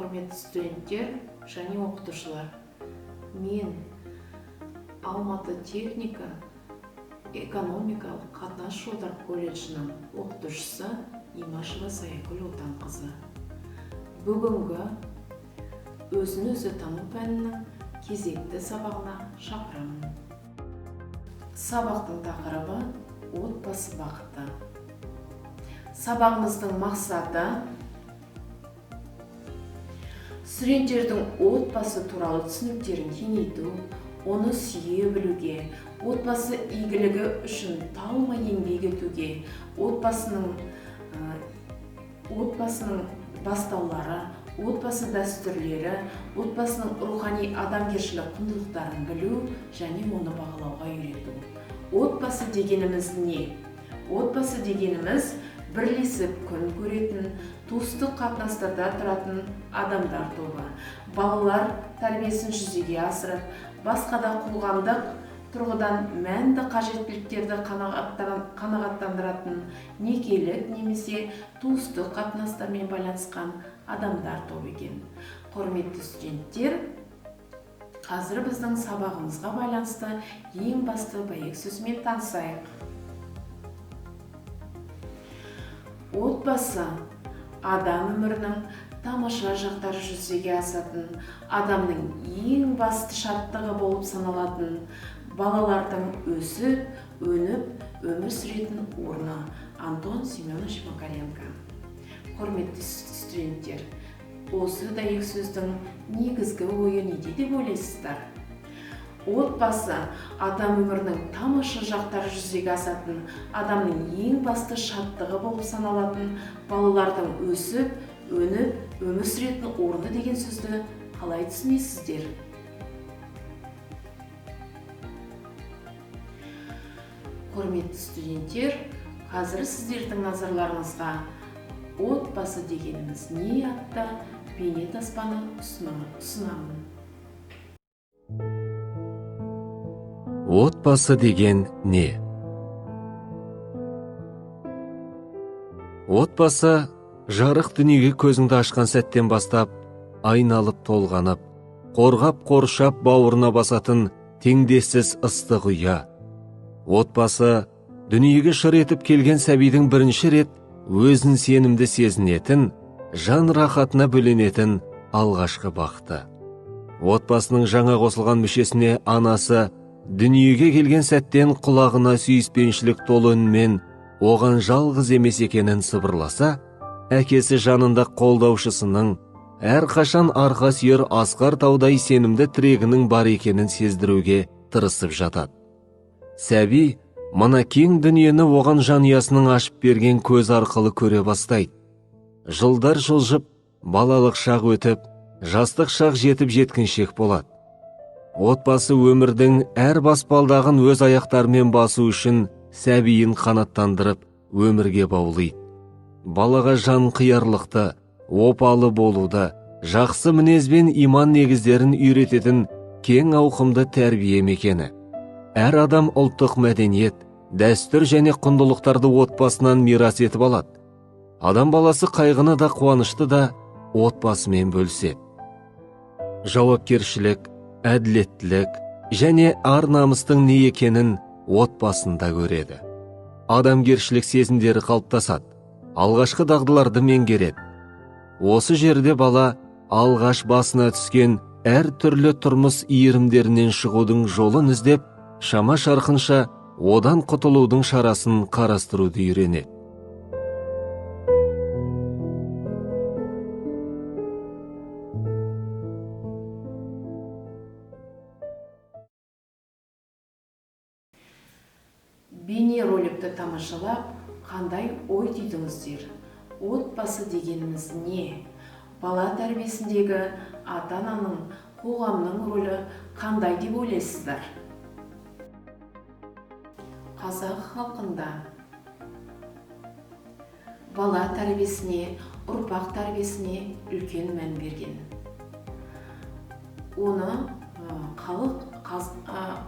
құрметті студенттер және оқытушылар. Мен Алматы техника экономикалық қатынас жолдар колледжінің оқытушысы Имашева Саякүл Отанқызы. Бүгінгі өзін-өзі тану пәнінің кезекті сабағына шақырамын. Сабақтың тақырыбы отбасы бақыты. Сабағымыздың мақсаты студенттердің отбасы туралы түсініктерін кеңейту, оны сүйе білуге, отбасы игілігі үшін талмай еңбек етуге, отбасының бастаулары, отбасы дәстүрлері, отбасының рухани адамгершілік құндылықтарын білу және оны бағалауға үйрету. Отбасы дегеніміз не? Отбасы дегеніміз бірлесіп күн көретін, туыстық қатынастарда тұратын адамдар тобы. Балалар тәрбиесін жүзеге асырып, басқа да қоғамдық тұрғыдан мәнді қажеттіліктерді қанағаттандыратын некелік немесе туыстық қатынастармен байланысқан адамдар тобы екен. Құрметті студенттер, қазір біздің сабағымызға байланысты ең басты бәйек сөзімен танысайық. Отбасы адам өмірінің тамаша жақтары жүзеге асатын, адамның ең басты шарттығы болып саналатын, балалардың өсіп, өніп, өмір сүретін орны. Антон Семенович Макаренко. Құрметті студенттер, осы дәйек сөздің негізгі ойы неде деп ойлайсыздар? Отбасы адам өмірінің тамаша жақтары жүзеге асатын, адамның ең басты шаттығы болып саналатын, балалардың өсіп, өніп, өмір сүретін орны деген сөзді қалай түсінесіздер? Құрметті студенттер, қазір сіздердің назарларыңызға отбасы дегеніміз не атты бейнетаспаны ұсынамын. Отбасы деген не? Отбасы жарық дүниеге көзіңді ашқан сәттен бастап, айналып толғанып, қорғап қоршап бауырына басатын теңдессіз ыстық ұя. Отбасы дүниеге шыр етіп келген сәбидің бірінші рет өзін сенімді сезінетін, жан рахатына бөленетін алғашқы бақыты. Отбасының жаңа қосылған мүшесіне анасы дүниеге келген сәттен құлағына сүйіспеншілік толы үнмен оған жалғыз емес екенін сыбырласа, әкесі жанында қолдаушысының әрқашан арқа сүйер асқар таудай сенімді тірегінің бар екенін сездіруге тырысып жатады. Сәби мына кең дүниені оған жанұясының ашып берген көз арқылы көре бастайды. Жылдар жылжып, балалық шақ өтіп, жастық шақ жетіп жеткіншек болады. Отбасы өмірдің әр баспалдағын өз аяқтарымен басу үшін сәбиін қанаттандырып өмірге баулайды. Балаға жан қиярлықты, опалы болуды, жақсы мінез бен иман негіздерін үйрететін кең ауқымды тәрбие мекені. Әр адам ұлттық мәдениет, дәстүр және құндылықтарды отбасынан мирас етіп алады. Адам баласы қайғыны да қуанышты да отбасымен бөліседі. Жауапкершілік, әділеттілік және ар-намыстың не екенін отбасында көреді. Адамгершілік сезімдері қалыптасады, алғашқы дағдыларды меңгереді. Осы жерде бала алғаш басына түскен әр түрлі тұрмыс иірімдерінен шығудың жолын іздеп, шама шарқынша одан құтылудың шарасын қарастыруды үйренеді. Бейне роликті тамашалап, қандай ой түйдіңіздер? Отбасы дегеніміз не? Бала тәрбиесіндегі ата-ананың, қоғамның рөлі қандай деп ойлайсыздар? Қазақ халқында бала тәрбиесіне, ұрпақ тәрбиесіне үлкен мән берген. Оны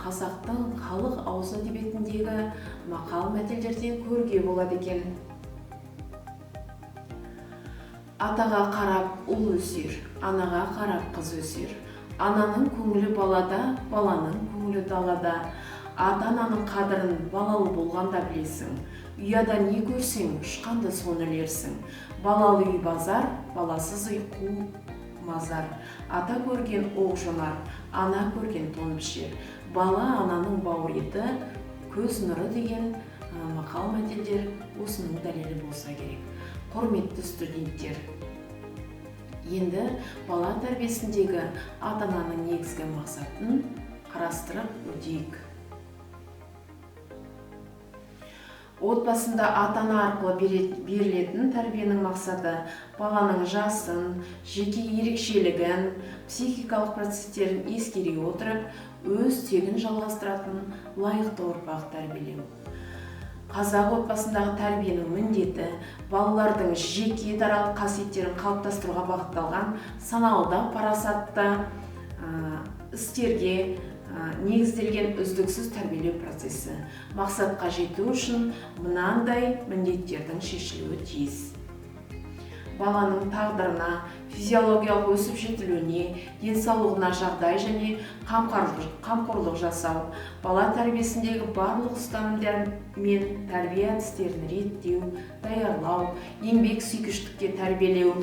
қазақтың халық ауыз әдебиетіндегі мақал мәтелдерден көруге болады екен. Атаға қарап ұл өсер, анаға қарап қыз өсер. Ананың көңілі балада, баланың көңілі далада. Ата-ананың қадірін балалы болғанда білесің. Ұяда не көрсең, ұшқанда соны ілерсің. Балалы үй базар, баласыз үй қу мазар. Ата көрген оқ жонар, ана көрген тон пішер. Бала ананың бауыр еті, көз нұры деген мақал мәтелдер осының дәлелі болса керек. Құрметті студенттер, енді бала тәрбиесіндегі ата-ананың негізгі мақсатын қарастырып өтейік. Отбасында ата-ана арқылы берілетін тәрбиенің мақсаты баланың жасын, жеке ерекшелігін, психикалық процестерін ескере отырып, өз тегін жалғастыратын лайықты ұрпақ тәрбиелеу. Қазақ отбасындағы тәрбиенің міндеті балалардың жеке даралық қасиеттерін қалыптастыруға бағытталған саналы, парасатты істерге негізделген үздіксіз тәрбиелеу процесі. Мақсатқа жету үшін мынандай міндеттердің шешілуі тиіс. Баланың тағдырына, физиологиялық өсіп жетілуіне, денсаулығына жағдай және қамқорлық жасау, бала тәрбиесіндегі барлық ұстанымдар мен тәрбие әдістерін реттеу, даярлау, еңбек сүйгіштікке тәрбиелеу,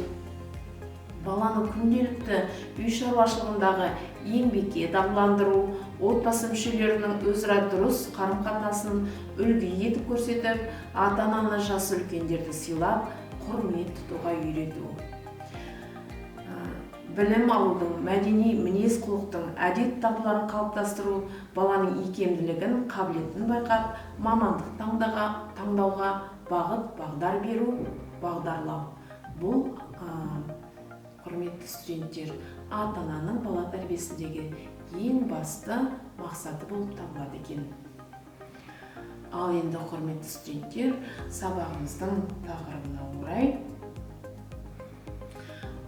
баланы күнделікті үй шаруашылығындағы еңбекке дағдыландыру, отбасы мүшелерінің өзара дұрыс қарым-қатынасын үлгі етіп көрсетіп, ата-ананы жасы үлкендерді сыйлап, құрмет тұтуға үйрету. Білім алудың, мәдени мінез-құлықтың, әдет дағдыларын қалыптастыру, баланың икемділігін, қабілетін байқап, мамандық таңдауға бағыт-бағдар беру, бағдарлау. Бұл құрметті студенттер, ата-ананың бала тәрбиесіндегі ең басты мақсаты болып табылады екен. Ал енді құрметті студенттер, сабағымыздың тақырыбына орай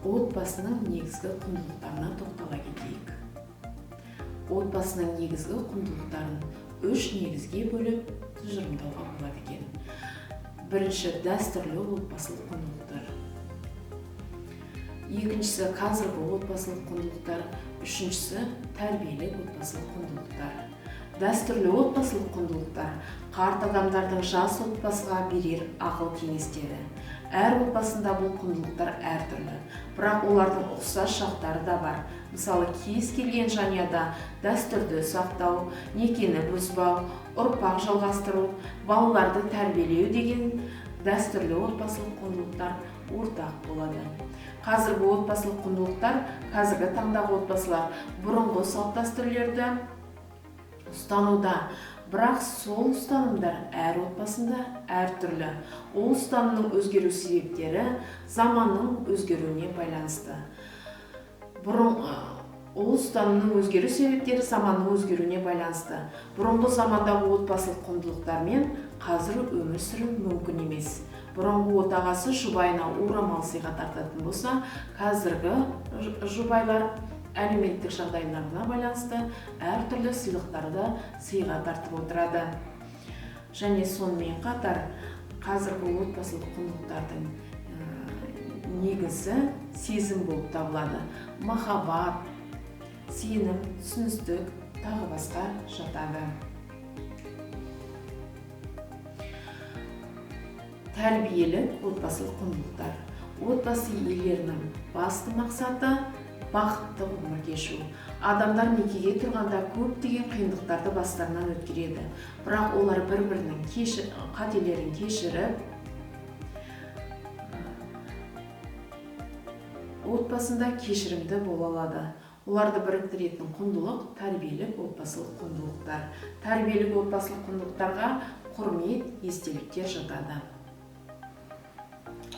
отбасының негізгі құндылықтарына тоқтала кетейік. Отбасының негізгі құндылықтарын 3 негізге бөліп тұжырымдауға болады екен. Бірінші, дәстүрлі отбасылық құндылықтар. Екіншісі, қазіргі отбасылық құндылықтар. Үшіншісі, тәрбиелік отбасылық құндылықтар. Дәстүрлі отбасылық құндылықтар қарт адамдардың жас отбасыға берер ақыл кеңестері. Әр отбасында бұл құндылықтар әртүрлі, бірақ олардың ұқсас жақтары да бар. Мысалы, кез келген жанұяда дәстүрді сақтау, некені бұзбау, ұрпақ жалғастыру, балаларды тәрбиелеу деген дәстүрлі отбасылық құндылықтар ортақ болады. Қазіргі отбасылық құндылықтар, қазіргі таңдағы отбасылар бұрынғы салт-дәстүрлерді ұстануда, бірақ сол ұстанымдар әр отбасында әртүрлі. Ол ұстанымның өзгеру себептері заманның өзгеруіне байланысты. Бұрынғы замандағы отбасылық құндылықтармен қазір өмір сүру мүмкін емес. Бұрынғы отағасы жұбайына орамал сыйға тартатын болса, қазіргі жұбайлар әлеуметтік жағдайларына байланысты әртүрлі сыйлықтарды сыйға тартып отырады. Және сонымен қатар қазіргі отбасылық құндылықтардың негізі сезім болып табылады. Махаббат, сенім, түсіністік, тағы басқа жатады. Тәрбиелік отбасылық құндылықтар. Отбасы иелерінің басты мақсаты бақытты өмір кешу. Адамдар некеге тұрғанда көптеген қиындықтарды бастарынан өткереді. Бірақ олар бір-бірінің қателерін кешіріп, отбасында кешірімді бола алады. Оларды біріктіретін құндылық тәрбиелік отбасылық құндылықтар. Тәрбиелік отбасылық құндылықтарға құрмет, естеліктер жатады.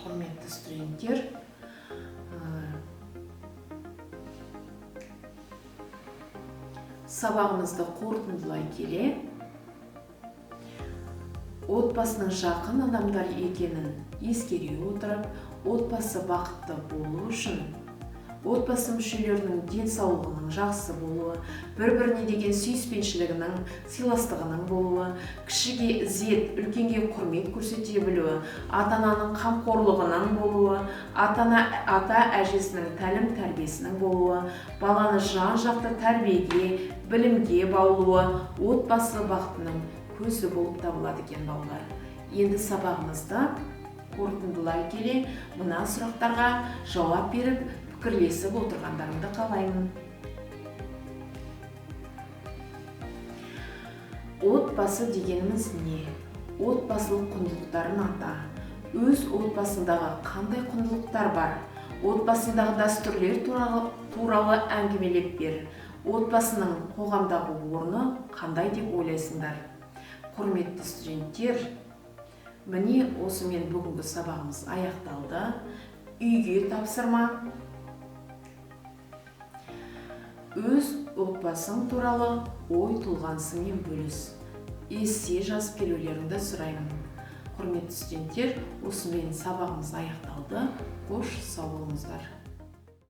Құрметті студенттер, сабағымызды қорытындылай келе, отбасының жақын адамдар екенін ескере отырып, отбасы бақытты болу үшін отбасы мүшелерінің денсаулығының жақсы болуы, бір-біріне деген сүйіспеншілігінің, сыйластығының болуы, кішіге ізет, үлкенге құрмет көрсете білуі, ата-ананың қамқорлығының болуы, ата-әжесінің тәлім тәрбиесінің болуы, баланы жан-жақты тәрбиеге, білімге баулуы, отбасы бақытының көзі болып табылады екен балалар. Енді сабағымызды қорытындылай келе, мына сұрақтарға жауап беріп, пікірлесіп отырғандарыңды қалаймын. Отбасы дегеніміз не? Отбасылық құндылықтарын ата. Өз отбасындағы қандай құндылықтар бар? Отбасындағы дәстүрлер туралы әңгімелеп бер. Отбасының қоғамдағы орны қандай деп ойлайсыңдар? Құрметті студенттер, міне осымен бүгінгі сабағымыз аяқталды. Үйге тапсырма. Өз отбасың туралы ой толғанысыңмен бөліс. Есте жазып келулеріңді сұраймын. Құрметті студенттер, осымен сабағымыз аяқталды. Қош сау болыңыздар.